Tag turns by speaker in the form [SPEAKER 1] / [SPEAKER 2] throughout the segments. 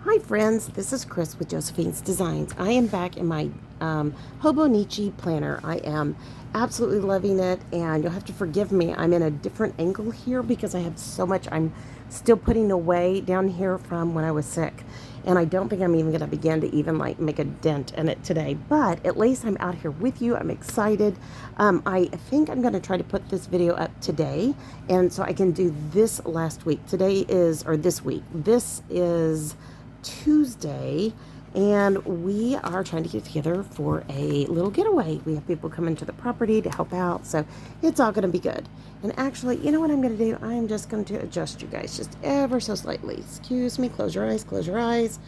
[SPEAKER 1] Hi friends, this is Chris with Josephine's Designs. I am back in my Hobonichi planner. I am absolutely loving it, and you'll have to forgive me. I'm in a different angle here because I have so much I'm still putting away down here from when I was sick. And I don't think I'm even going to begin to even like make a dent in it today. But at least I'm out here with you. I'm excited. I think I'm going to try to put this video up today, and so I can do this last week. This week. This is Tuesday, and we are trying to get together for a little getaway. We have people coming to the property to help out, so it's all going to be good. And actually, you know what I'm going to do? I'm just going to adjust you guys just ever so slightly. Excuse me. Close your eyes. Close your eyes.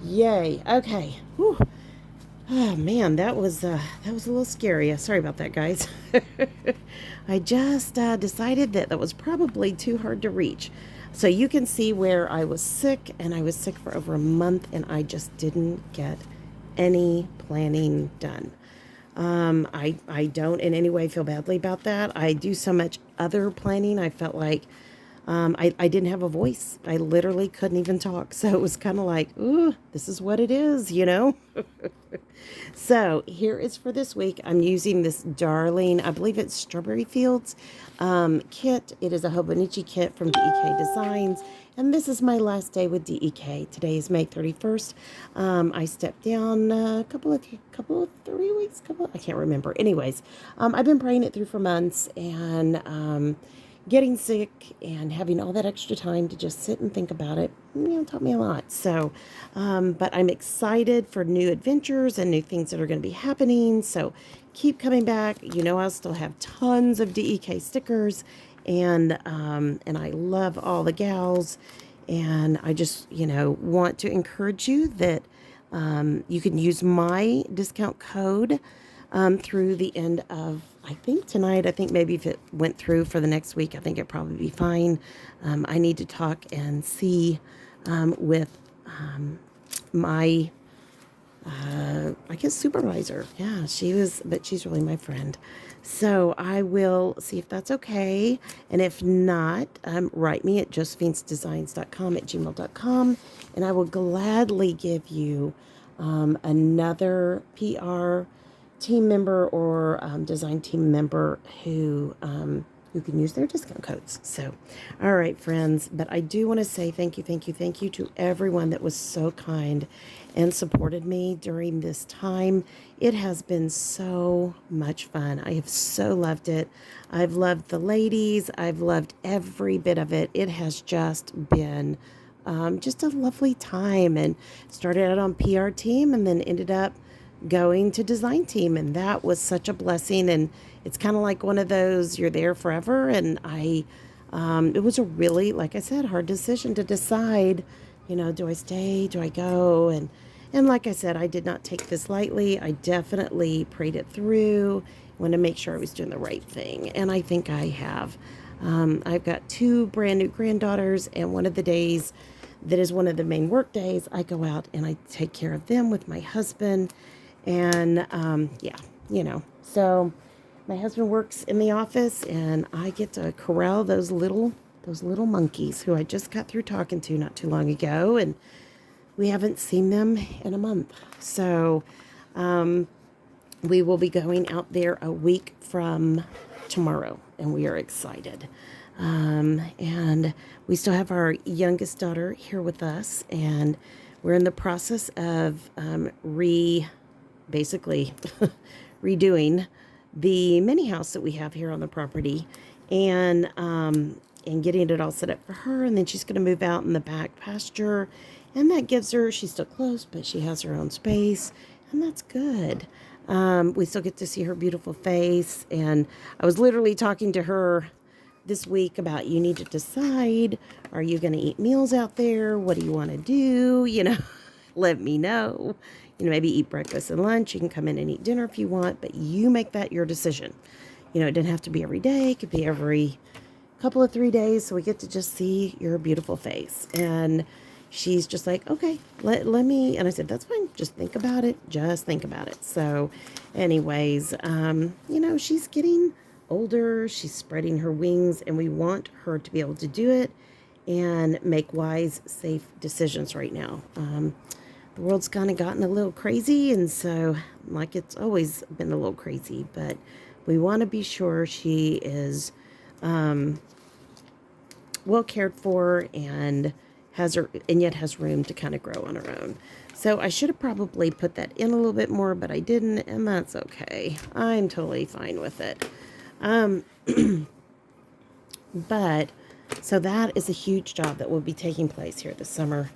[SPEAKER 1] Yay. Okay. Whew. Oh man, that was a little scary. Sorry about that, guys. I just decided that was probably too hard to reach. So you can see where I was sick, and I was sick for over a month, and I just didn't get any planning done. I don't in any way feel badly about that. I do so much other planning. I felt like I didn't have a voice. I literally couldn't even talk. So it was kind of like, ooh, this is what it is, you know? So here is for this week. I'm using this darling, I believe it's Strawberry Fields kit. It is a Hobonichi kit from DEK Designs. And this is my last day with DEK. Today is May 31st. I stepped down a couple of 3 weeks, I can't remember. Anyways, I've been praying it through for months, and getting sick and having all that extra time to just sit and think about it, taught me a lot. So, but I'm excited for new adventures and new things that are going to be happening. So keep coming back. I still have tons of DEK stickers, and I love all the gals. And I just, want to encourage you that you can use my discount code through the end of, I think tonight. I think maybe if it went through for the next week, I think it'd probably be fine. I need to talk and see with my, I guess, supervisor. Yeah, but she's really my friend. So I will see if that's okay. And if not, write me at josephinesdesigns.com at gmail.com, and I will gladly give you another PR team member or design team member who can use their discount codes. So, all right, friends. But I do want to say thank you to everyone that was so kind and supported me during this time. It has been so much fun. I have so loved it. I've loved the ladies. I've loved every bit of it. It has just been just a lovely time, and started out on PR team and then ended up going to design team, and that was such a blessing. And it's kind of like one of those, you're there forever. And it was a really, like I said, hard decision to decide, do I stay, do I go? And like I said, I did not take this lightly. I definitely prayed it through, wanted to make sure I was doing the right thing, and I think I have. I've got 2 brand new granddaughters, and one of the days that is one of the main work days, I go out and I take care of them with my husband. And so my husband works in the office, and I get to corral those little monkeys who I just got through talking to not too long ago, and we haven't seen them in a month. So we will be going out there a week from tomorrow, and we are excited. And we still have our youngest daughter here with us, and we're in the process of basically redoing the mini house that we have here on the property, and getting it all set up for her. And then she's going to move out in the back pasture, and that gives her, she's still close, but she has her own space, and that's good. We still get to see her beautiful face. And I was literally talking to her this week about, you need to decide, are you going to eat meals out there? What do you want to do? Let me know. Maybe eat breakfast and lunch. You can come in and eat dinner if you want, but you make that your decision. It didn't have to be every day. It could be every couple of 3 days, so we get to just see your beautiful face. And she's just like, okay, let me, and I said, that's fine. Just think about it. So anyways, she's getting older. She's spreading her wings, and we want her to be able to do it and make wise, safe decisions right now. The world's kind of gotten a little crazy, and so, like, it's always been a little crazy, but we want to be sure she is well cared for and yet has room to kind of grow on her own. So I should have probably put that in a little bit more, but I didn't, and that's okay. I'm totally fine with it. But so that is a huge job that will be taking place here this summer.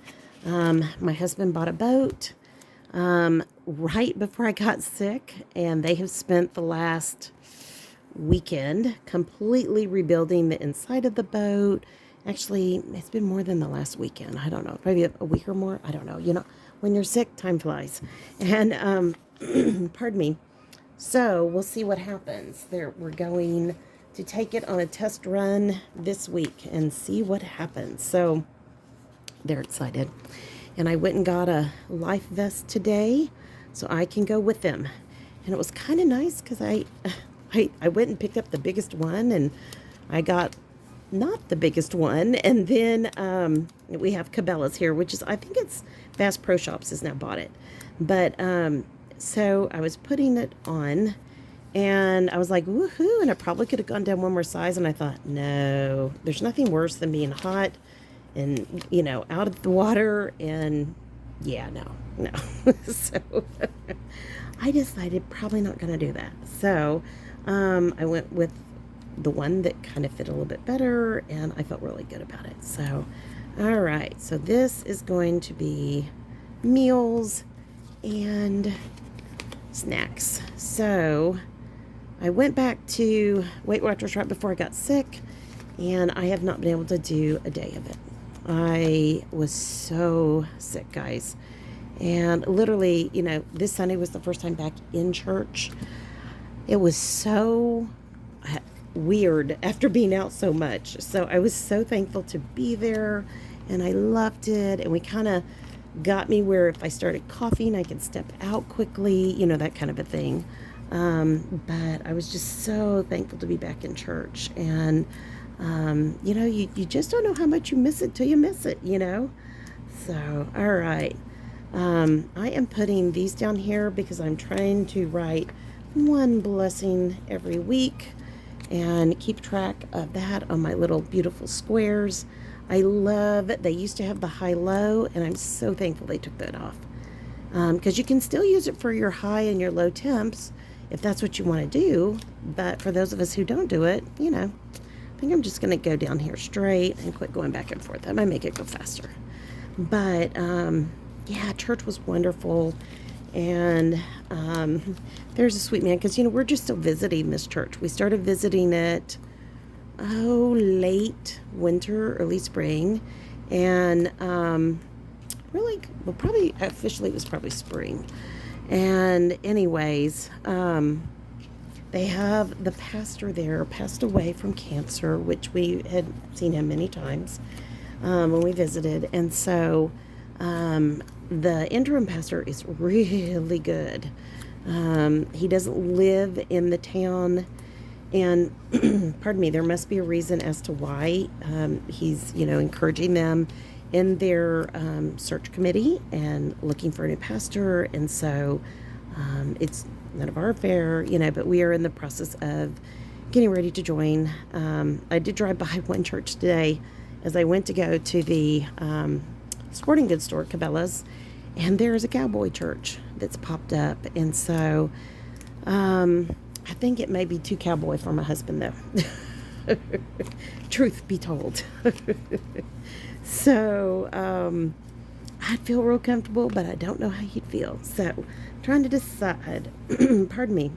[SPEAKER 1] My husband bought a boat right before I got sick, and they have spent the last weekend completely rebuilding the inside of the boat. Actually, it's been more than the last weekend. I don't know, maybe a week or more. I don't know. You know, when you're sick, time flies. And pardon me. So we'll see what happens. We're going to take it on a test run this week and see what happens. So they're excited. And I went and got a life vest today so I can go with them. And it was kind of nice because I went and picked up the biggest one, and I got not the biggest one. And then we have Cabela's here, which is, I think it's Fast Pro Shops has now bought it. But so I was putting it on, and I was like, woohoo, and I probably could have gone down one more size. And I thought, no, there's nothing worse than being hot and, you know, out of the water. And yeah, no. So I decided probably not going to do that. So I went with the one that kind of fit a little bit better, and I felt really good about it. So, all right. So this is going to be meals and snacks. So I went back to Weight Watchers right before I got sick, and I have not been able to do a day of it. I was so sick, guys. And literally, you know, this Sunday was the first time back in church. It was so weird after being out so much. So I was so thankful to be there, and I loved it. And we kind of got me where if I started coughing, I could step out quickly, you know, that kind of a thing. But I was just so thankful to be back in church. And, you know, you just don't know how much you miss it till you miss it, you know. So, all right. I am putting these down here because I'm trying to write one blessing every week and keep track of that on my little beautiful squares. I love it. They used to have the high-low, and I'm so thankful they took that off. Because you can still use it for your high and your low temps if that's what you want to do. But for those of us who don't do it, you know, I think I'm just going to go down here straight and quit going back and forth. That might make it go faster. But, yeah, church was wonderful. And there's a sweet man, because, you know, we're just still visiting this church. We started visiting it, late winter, early spring. And really, well, probably officially it was probably spring. And anyways, they have the pastor there passed away from cancer, which we had seen him many times when we visited. And so the interim pastor is really good. He doesn't live in the town, and pardon me, there must be a reason as to why he's, you know, encouraging them in their search committee and looking for a new pastor. And so it's none of our affair, you know, but we are in the process of getting ready to join. I did drive by one church today as I went to go to the sporting goods store, Cabela's, and there's a Cowboy Church that's popped up. And so I think it may be too cowboy for my husband, though. Truth be told. So I'd feel real comfortable, but I don't know how he'd feel. So trying to decide, pardon me,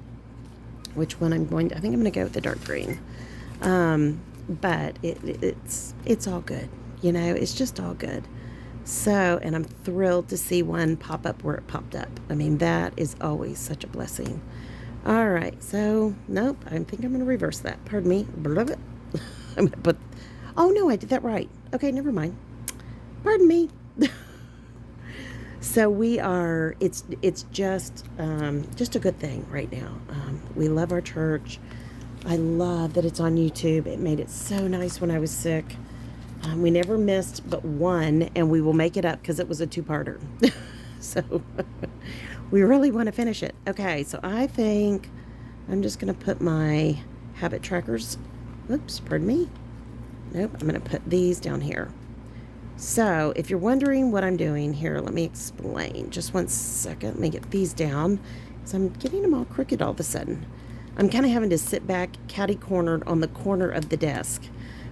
[SPEAKER 1] which one I'm going to, I think I'm going to go with the dark green. But it's all good. You know, it's just all good. So, and I'm thrilled to see one pop up where it popped up. I mean, that is always such a blessing. All right. So, nope. I think I'm going to reverse that. Pardon me. I'm going to put, oh no, I did that right. Okay, never mind. Pardon me. So we are, it's just a good thing right now. We love our church. I love that it's on YouTube. It made it so nice when I was sick. We never missed but one, and we will make it up because it was a two-parter. So we really want to finish it. Okay, so I think I'm just going to put my habit trackers. Oops, pardon me. Nope, I'm going to put these down here. So if you're wondering what I'm doing here, let me explain. Just one second. Let me get these down because I'm getting them all crooked all of a sudden. I'm kind of having to sit back catty-cornered on the corner of the desk.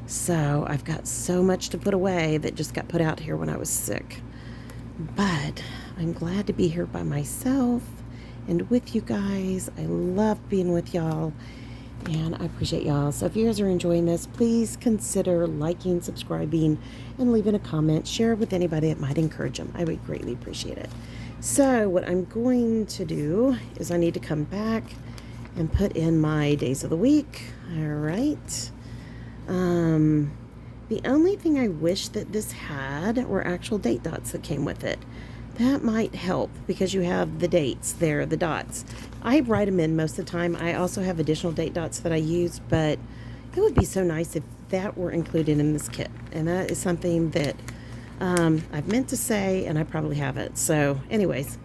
[SPEAKER 1] So I've got so much to put away that just got put out here when I was sick. But I'm glad to be here by myself and with you guys. I love being with y'all, and I appreciate y'all. So if you guys are enjoying this, please consider liking, subscribing, and leaving a comment. Share it with anybody that might encourage them. I would greatly appreciate it. So what I'm going to do is I need to come back and put in my days of the week. All right. The only thing I wish that this had were actual date dots that came with it. That might help because you have the dates there, the dots. I write them in most of the time. I also have additional date dots that I use, but it would be so nice if that were included in this kit. And that is something that I've meant to say, and I probably haven't. So anyways,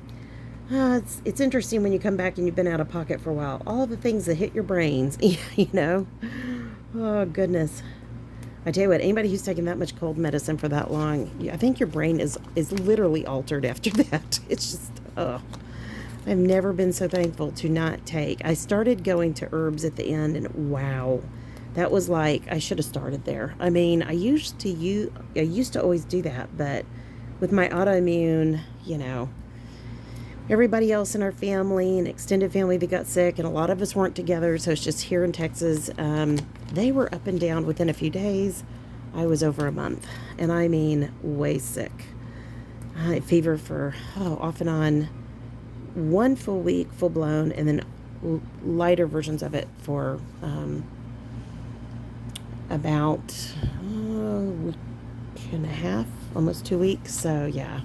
[SPEAKER 1] it's interesting when you come back and you've been out of pocket for a while. All the things that hit your brains, you know. Oh, goodness. I tell you what, anybody who's taken that much cold medicine for that long, I think your brain is literally altered after that. It's just, I've never been so thankful to not take. I started going to herbs at the end, and wow, that was like, I should have started there. I mean, I used to always do that, but with my autoimmune, you know, everybody else in our family and extended family that got sick, and a lot of us weren't together, so it's just here in Texas. They were up and down within a few days. I was over a month, and I mean way sick. I had fever for off and on 1 full week, full blown, and then lighter versions of it for about a week and a half, almost 2 weeks. So yeah.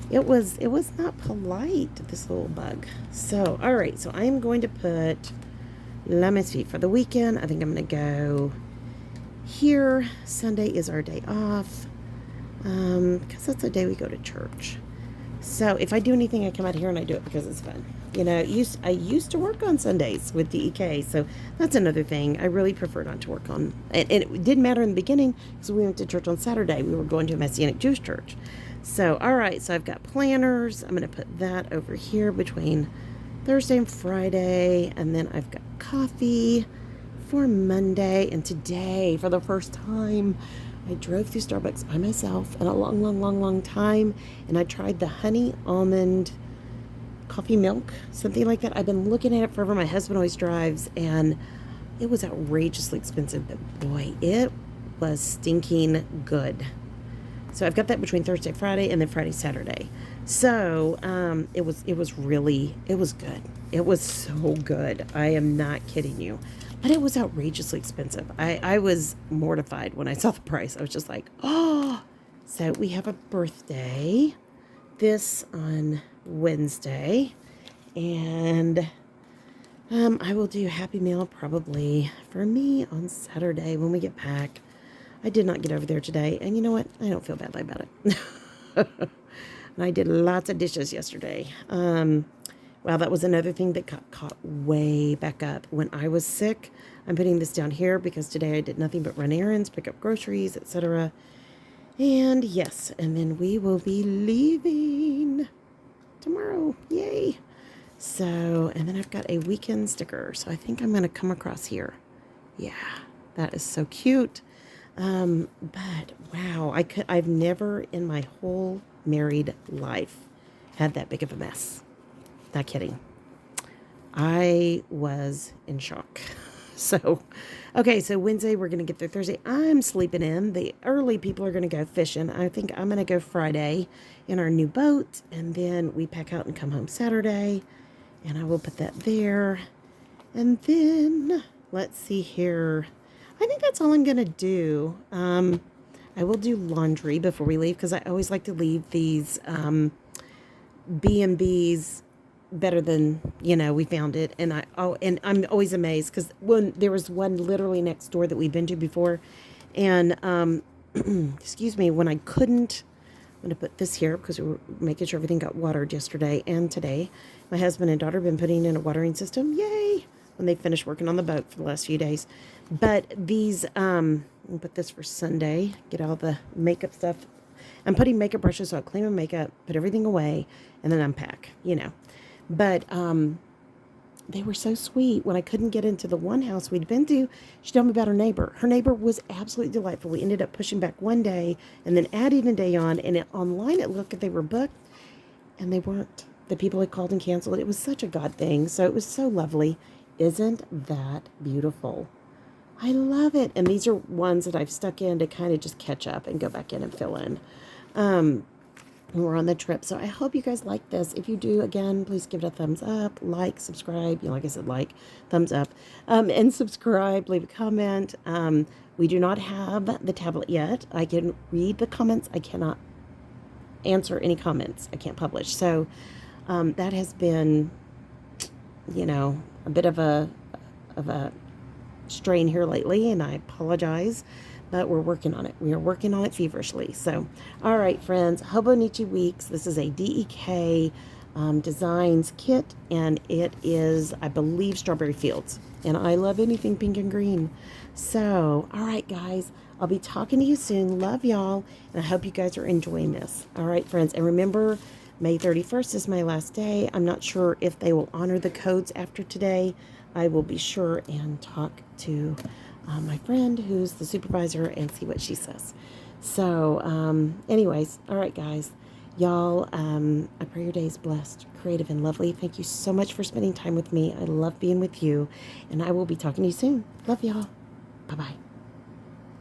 [SPEAKER 1] It was not polite, this little bug. So, all right. So I'm going to put, let me see, for the weekend, I think I'm going to go here. Sunday is our day off because that's the day we go to church. So if I do anything, I come out here and I do it because it's fun. You know, I used to work on Sundays with DEK, so that's another thing. I really prefer not to work on, and it didn't matter in the beginning because we went to church on Saturday. We were going to a Messianic Jewish church. So, all right, so I've got planners. I'm going to put that over here between Thursday and Friday. And then I've got coffee for Monday. And today, for the first time, I drove through Starbucks by myself in a long, long, long, long time. And I tried the honey almond coffee milk, something like that. I've been looking at it forever. My husband always drives, and it was outrageously expensive. But boy, it was stinking good. So I've got that between Thursday, Friday, and then Friday, Saturday. So it was good. It was so good. I am not kidding you. But it was outrageously expensive. I was mortified when I saw the price. I was just like, oh. So we have a birthday this on Wednesday. And I will do a Happy Meal probably for me on Saturday when we get back. I did not get over there today, and you know what? I don't feel badly about it. And I did lots of dishes yesterday. Wow, that was another thing that got caught way back up when I was sick. I'm putting this down here because today I did nothing but run errands, pick up groceries, etc. And yes, and then we will be leaving tomorrow. Yay! So, and then I've got a weekend sticker, so I think I'm going to come across here. Yeah, that is so cute. But wow, I've never in my whole married life had that big of a mess. Not kidding. I was in shock. So, okay, so Wednesday we're going to get there Thursday. I'm sleeping in. The early people are going to go fishing. I think I'm going to go Friday in our new boat, and then we pack out and come home Saturday, and I will put that there. And then, let's see here. I think that's all I'm going to do. I will do laundry before we leave because I always like to leave these B&Bs better than, we found it. And I'm always amazed because when there was one literally next door that we've been to before, and excuse me, when I couldn't, I'm going to put this here because we were making sure everything got watered yesterday and today. My husband and daughter have been putting in a watering system. Yay! When they finished working on the boat for the last few days. But these, I'll put this for Sunday. Get all the makeup stuff. I'm putting makeup brushes, so I'll clean my makeup, put everything away, and then unpack, you know. But, they were so sweet. When I couldn't get into the one house we'd been to, she told me about her neighbor. Her neighbor was absolutely delightful. We ended up pushing back one day and then adding a day on. And online it looked like they were booked, and they weren't. The people had called and canceled. It was such a God thing. So it was so lovely. Isn't that beautiful? I love it. And these are ones that I've stuck in to kind of just catch up and go back in and fill in. We're on the trip. So I hope you guys like this. If you do, again, please give it a thumbs up, like, subscribe. You know, like I said, like, thumbs up, and subscribe, leave a comment. We do not have the tablet yet. I can read the comments. I cannot answer any comments. I can't publish. So that has been, you know, a bit of a strain here lately, and I apologize. But we're working on it. We are working on it feverishly. So, all right, friends. Hobonichi Weeks. This is a DEK Designs kit, and it is, I believe, Strawberry Fields. And I love anything pink and green. So, all right, guys. I'll be talking to you soon. Love y'all, and I hope you guys are enjoying this. All right, friends. And remember, May 31st is my last day. I'm not sure if they will honor the codes after today. I will be sure and talk to my friend who's the supervisor and see what she says. So anyways, all right, guys, y'all, I pray your day is blessed, creative, and lovely. Thank you so much for spending time with me. I love being with you, and I will be talking to you soon. Love y'all. Bye-bye.